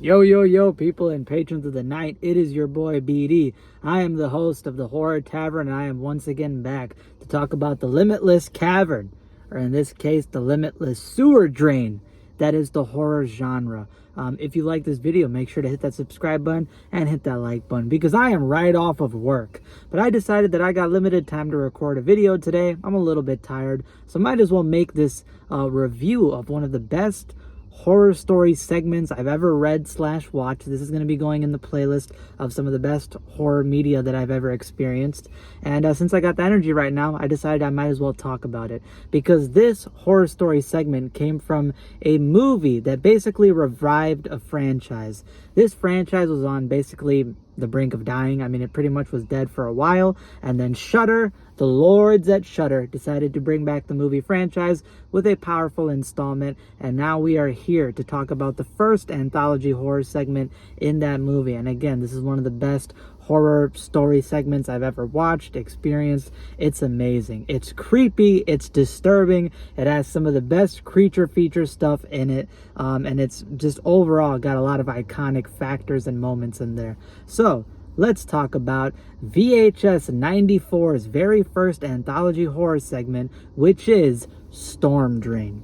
Yo, yo, yo, people and patrons of the night, it is your boy BD. I am the host of the Horror Tavern, and I am once again back to talk about the Limitless Cavern, or in this case, the Limitless Sewer Drain. That is the horror genre. If you like this video, make sure to hit that subscribe button and hit that like button, because I am right off of work. But I decided that I got limited time to record a video today. I'm a little bit tired, so might as well make this review of one of the best horror story segments I've ever read / watched. This is going to be going in the playlist of some of the best horror media that I've ever experienced. And since I got the energy right now, I decided I might as well talk about it, because this horror story segment came from a movie that basically revived a franchise. This franchise was on basically the brink of dying. I mean, it pretty much was dead for a while, and then Shudder, the lords at Shudder, decided to bring back the movie franchise with a powerful installment, and now we are here to talk about the first anthology horror segment in that movie. And again, this is one of the best horror story segments I've ever watched, experienced. It's amazing. It's creepy, it's disturbing, it has some of the best creature feature stuff in it, and it's just overall got a lot of iconic factors and moments in there. So let's talk about VHS 94's very first anthology horror segment, which is Storm Drain.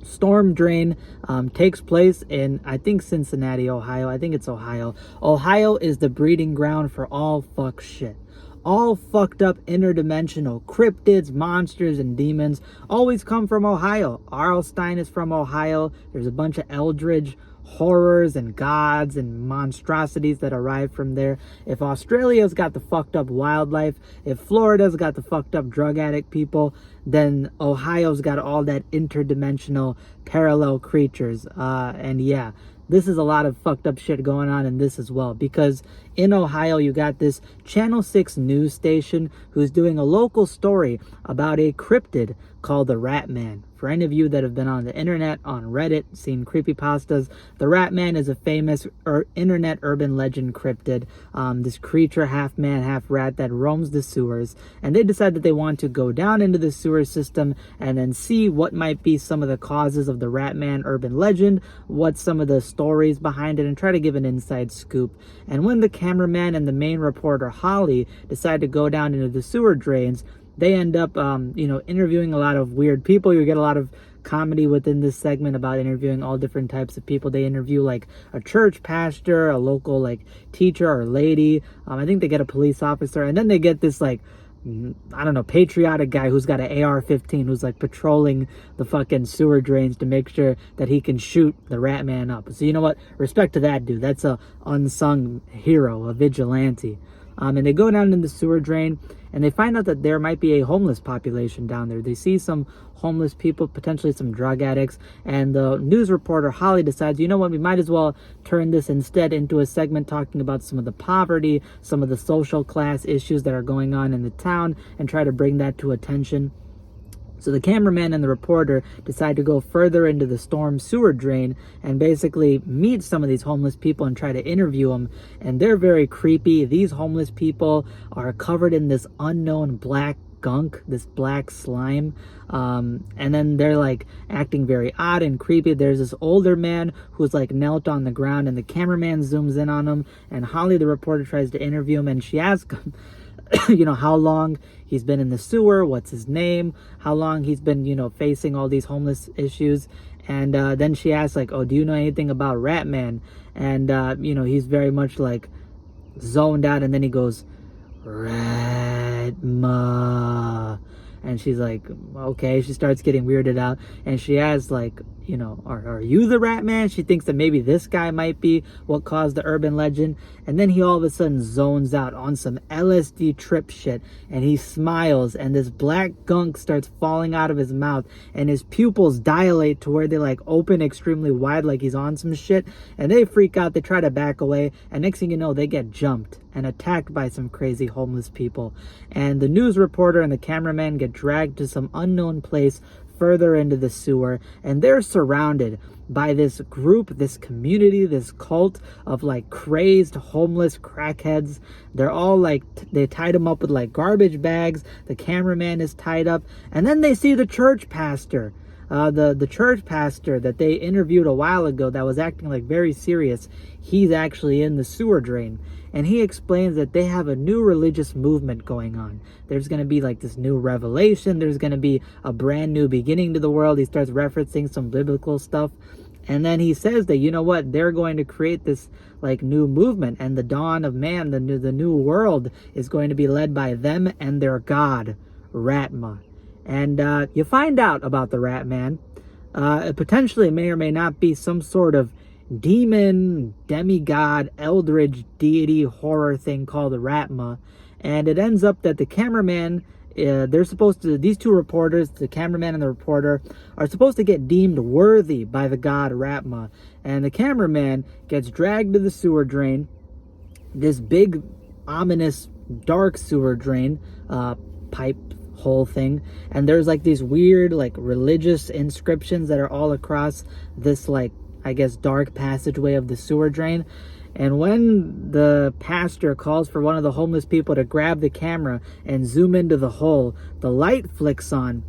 Storm Drain takes place in, I think, Cincinnati, Ohio. I think it's Ohio. Ohio is the breeding ground for all fuck shit. All fucked up interdimensional cryptids, monsters, and demons always come from Ohio. Arlstein is from Ohio. There's a bunch of eldritch horrors and gods and monstrosities that arrive from there. If Australia's got the fucked up wildlife, if Florida's got the fucked up drug addict people, then Ohio's got all that interdimensional parallel creatures. And yeah, this is a lot of fucked up shit going on in this as well, because in Ohio you got this Channel 6 news station who's doing a local story about a cryptid called the Raatma. For any of you that have been on the internet, on Reddit, seen creepypastas, the Raatma is a famous internet urban legend cryptid. This creature, half man, half rat, that roams the sewers. And they decide that they want to go down into the sewer system and then see what might be some of the causes of the Raatma urban legend, what's some of the stories behind it, and try to give an inside scoop. And when the cameraman and the main reporter, Holly, decide to go down into the sewer drains, they end up, interviewing a lot of weird people. You get a lot of comedy within this segment about interviewing all different types of people. They interview like a church pastor, a local like teacher or lady. I think they get a police officer, and then they get this like, I don't know, patriotic guy who's got an AR-15 who's like patrolling the fucking sewer drains to make sure that he can shoot the Raatma up. So you know what? Respect to that dude. That's a unsung hero, a vigilante. And they go down in the sewer drain, and they find out that there might be a homeless population down there. They see some homeless people, potentially some drug addicts, and the news reporter Holly decides, you know what, we might as well turn this instead into a segment talking about some of the poverty, some of the social class issues that are going on in the town, and try to bring that to attention. So the cameraman and the reporter decide to go further into the storm sewer drain and basically meet some of these homeless people and try to interview them. And they're very creepy. These homeless people are covered in this unknown black gunk, this black slime. And then they're like acting very odd and creepy. There's this older man who's like knelt on the ground, and the cameraman zooms in on him, and Holly, the reporter, tries to interview him, and she asks him, how long he's been in the sewer, what's his name, how long he's been, facing all these homeless issues. And then she asks, like, oh, do you know anything about Raatma? And, he's very much like zoned out, and then he goes, Raatma. And she's like, okay. She starts getting weirded out, and she asks, like, are you the Raatma? She thinks that maybe this guy might be what caused the urban legend. And then he all of a sudden zones out on some LSD trip shit, and he smiles, and this black gunk starts falling out of his mouth, and his pupils dilate to where they like open extremely wide, like he's on some shit. And they freak out, they try to back away, and next thing you know, they get jumped and attacked by some crazy homeless people. And the news reporter and the cameraman get dragged to some unknown place further into the sewer, and they're surrounded by this group, this community, this cult of like crazed homeless crackheads. They're all like, they tied him up with like garbage bags. The cameraman is tied up, and then they see the church pastor The church pastor that they interviewed a while ago that was acting like very serious, he's actually in the sewer drain. And he explains that they have a new religious movement going on. There's going to be like this new revelation. There's going to be a brand new beginning to the world. He starts referencing some biblical stuff. And then he says that, you know what, they're going to create this like new movement, and the dawn of man, the new world is going to be led by them and their god, Raatma. And you find out about the Rat Man. It potentially may or may not be some sort of demon, demigod, eldritch deity horror thing called the Raatma. And it ends up that the cameraman, they're supposed to, these two reporters, the cameraman and the reporter, are supposed to get deemed worthy by the god Raatma. And the cameraman gets dragged to the sewer drain, this big, ominous, dark sewer drain, pipe hole thing. And there's like these weird, like, religious inscriptions that are all across this, like, I guess, dark passageway of the sewer drain. And when the pastor calls for one of the homeless people to grab the camera and zoom into the hole, the light flicks on,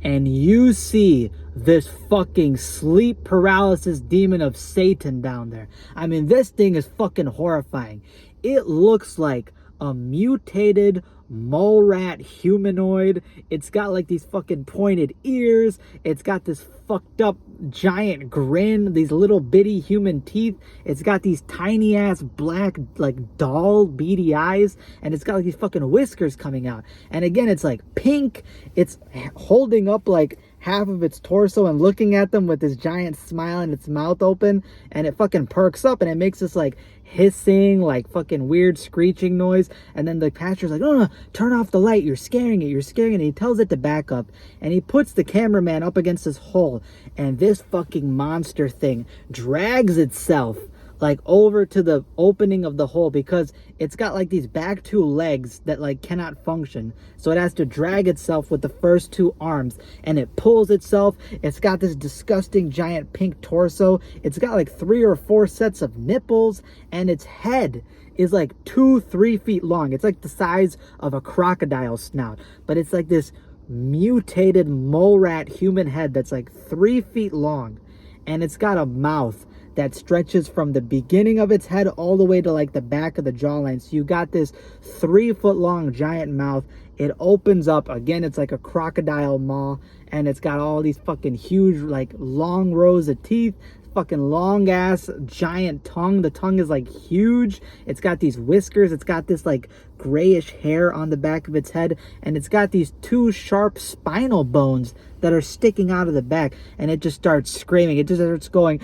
and you see this fucking sleep paralysis demon of Satan down there. I mean, this thing is fucking horrifying. It looks like a mutated mole rat humanoid. It's got like these fucking pointed ears. It's got this fucked up giant grin, these little bitty human teeth. It's got these tiny ass black like doll beady eyes, and it's got like these fucking whiskers coming out. And again, it's like pink. It's holding up like half of its torso and looking at them with this giant smile and its mouth open, and it fucking perks up and it makes this like hissing, like fucking weird screeching noise. And then the pastor's like, no, turn off the light, you're scaring it, and he tells it to back up, and he puts the cameraman up against this hole, and this fucking monster thing drags itself like over to the opening of the hole, because it's got like these back two legs that like cannot function, so it has to drag itself with the first two arms, and it pulls itself. It's got this disgusting giant pink torso. It's got like 3 or 4 sets of nipples, and its head is like 2-3 feet long. It's like the size of a crocodile snout, but it's like this mutated mole rat human head that's like 3 feet long, and it's got a mouth that stretches from the beginning of its head all the way to like the back of the jawline. So you got this 3 foot long giant mouth. It opens up again, it's like a crocodile maw, and it's got all these fucking huge like long rows of teeth, fucking long ass giant tongue. The tongue is like huge. It's got these whiskers. It's got this like grayish hair on the back of its head, and it's got these 2 sharp spinal bones that are sticking out of the back, and it just starts screaming. It just starts going,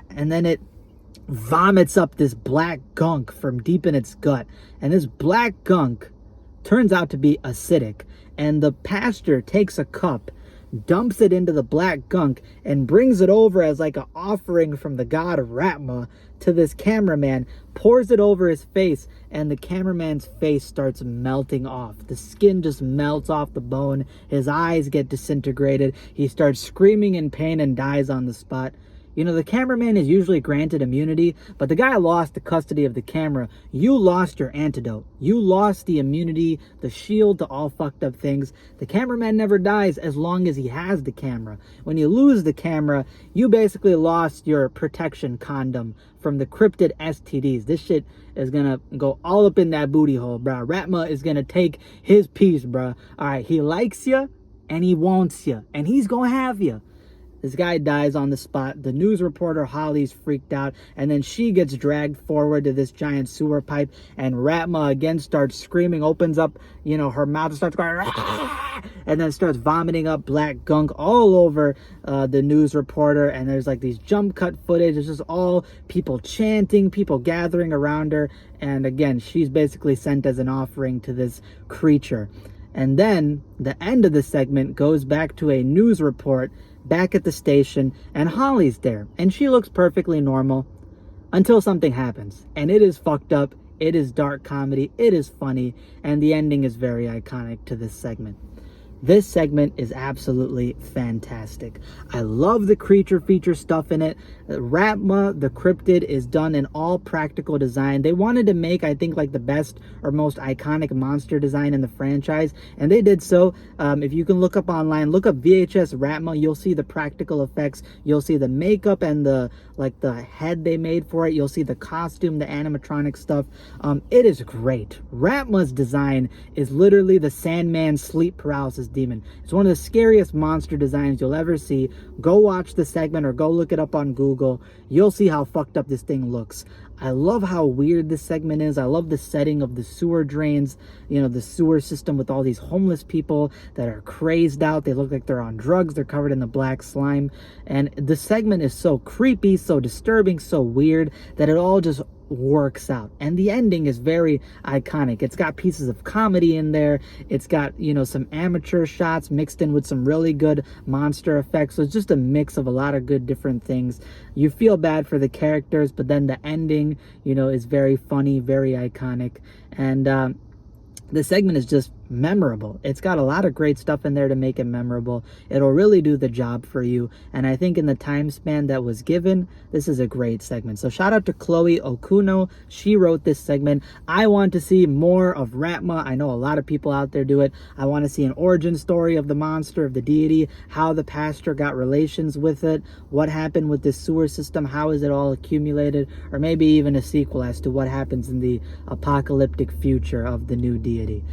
and then it vomits up this black gunk from deep in its gut, and this black gunk turns out to be acidic. And the pastor takes a cup, dumps it into the black gunk, and brings it over as like an offering from the god of Raatma to this cameraman, pours it over his face, and the cameraman's face starts melting off. The skin just melts off the bone. His eyes get disintegrated. He starts screaming in pain and dies on the spot. You know, the cameraman is usually granted immunity, but the guy lost the custody of the camera. You lost your antidote. You lost the immunity, the shield to all fucked up things. The cameraman never dies as long as he has the camera. When you lose the camera, you basically lost your protection condom from the cryptid STDs. This shit is gonna go all up in that booty hole, bruh. Raatma is gonna take his piece, bruh. Alright, he likes you, and he wants you, and he's gonna have you. This guy dies on the spot. The news reporter Holly's freaked out, and then she gets dragged forward to this giant sewer pipe, and Raatma again starts screaming, opens up, you know, her mouth starts going, and then starts vomiting up black gunk all over the news reporter. And there's like these jump cut footage. It's just all people chanting, people gathering around her, and again, she's basically sent as an offering to this creature. And then the end of the segment goes back to a news report back at the station, and Holly's there, and she looks perfectly normal until something happens, and it is fucked up. It is dark comedy, it is funny, and the ending is very iconic to this segment. This segment is absolutely fantastic. I love the creature feature stuff in it. Raatma, the cryptid, is done in all practical design. They wanted to make, I think, like the best or most iconic monster design in the franchise, and they did so. If you can look up online, look up VHS Raatma, you'll see the practical effects. You'll see the makeup and the head they made for it. You'll see the costume, the animatronic stuff. It is great. Raatma's design is literally the Sandman sleep paralysis demon. It's one of the scariest monster designs you'll ever see. Go watch the segment or go look it up on Google. You'll see how fucked up this thing looks. I love how weird this segment is. I love the setting of the sewer drains, you know, the sewer system with all these homeless people that are crazed out. They look like they're on drugs. They're covered in the black slime. And the segment is so creepy, so disturbing, so weird that it all just works out. And the ending is very iconic. It's got pieces of comedy in there. It's got, you know, some amateur shots mixed in with some really good monster effects. So it's just a mix of a lot of good different things. You feel bad for the characters, but then the ending, you know, is very funny, very iconic. And the segment is just memorable. It's got a lot of great stuff in there to make it memorable. It'll really do the job for you. And I think in the time span that was given, this is a great segment. So shout out to Chloe Okuno. She wrote this segment. I want to see more of Raatma. I know a lot of people out there do it. I want to see an origin story of the monster, of the deity, how the pastor got relations with it, what happened with this sewer system, how is it all accumulated, or maybe even a sequel as to what happens in the apocalyptic future of the new deity.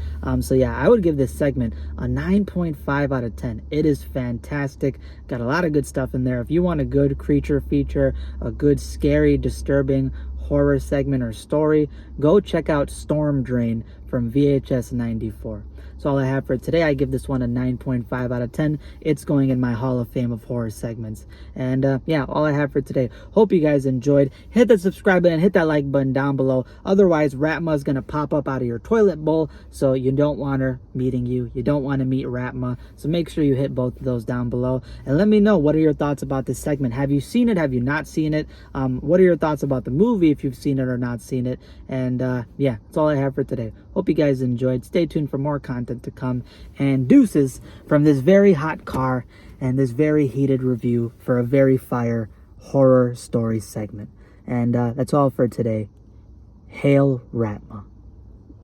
So yeah, I would give this segment a 9.5 out of 10. It is fantastic. Got a lot of good stuff in there. If you want a good creature feature, a good scary, disturbing horror segment or story, go check out Storm Drain from VHS 94. So all I have for today. I give this one a 9.5 out of 10. It's going in my Hall of Fame of horror segments. And yeah, all I have for today. Hope you guys enjoyed. Hit that subscribe button, hit that like button down below. Otherwise, Raatma is going to pop up out of your toilet bowl, so you don't want her meeting you. You don't want to meet Raatma. So make sure you hit both of those down below. And let me know, what are your thoughts about this segment? Have you seen it? Have you not seen it? What are your thoughts about the movie, if you've seen it or not seen it? And yeah, that's all I have for today. Hope you guys enjoyed. Stay tuned for more content to come. And deuces from this very hot car and this very heated review for a very fire horror story segment. And that's all for today. Hail Raatma.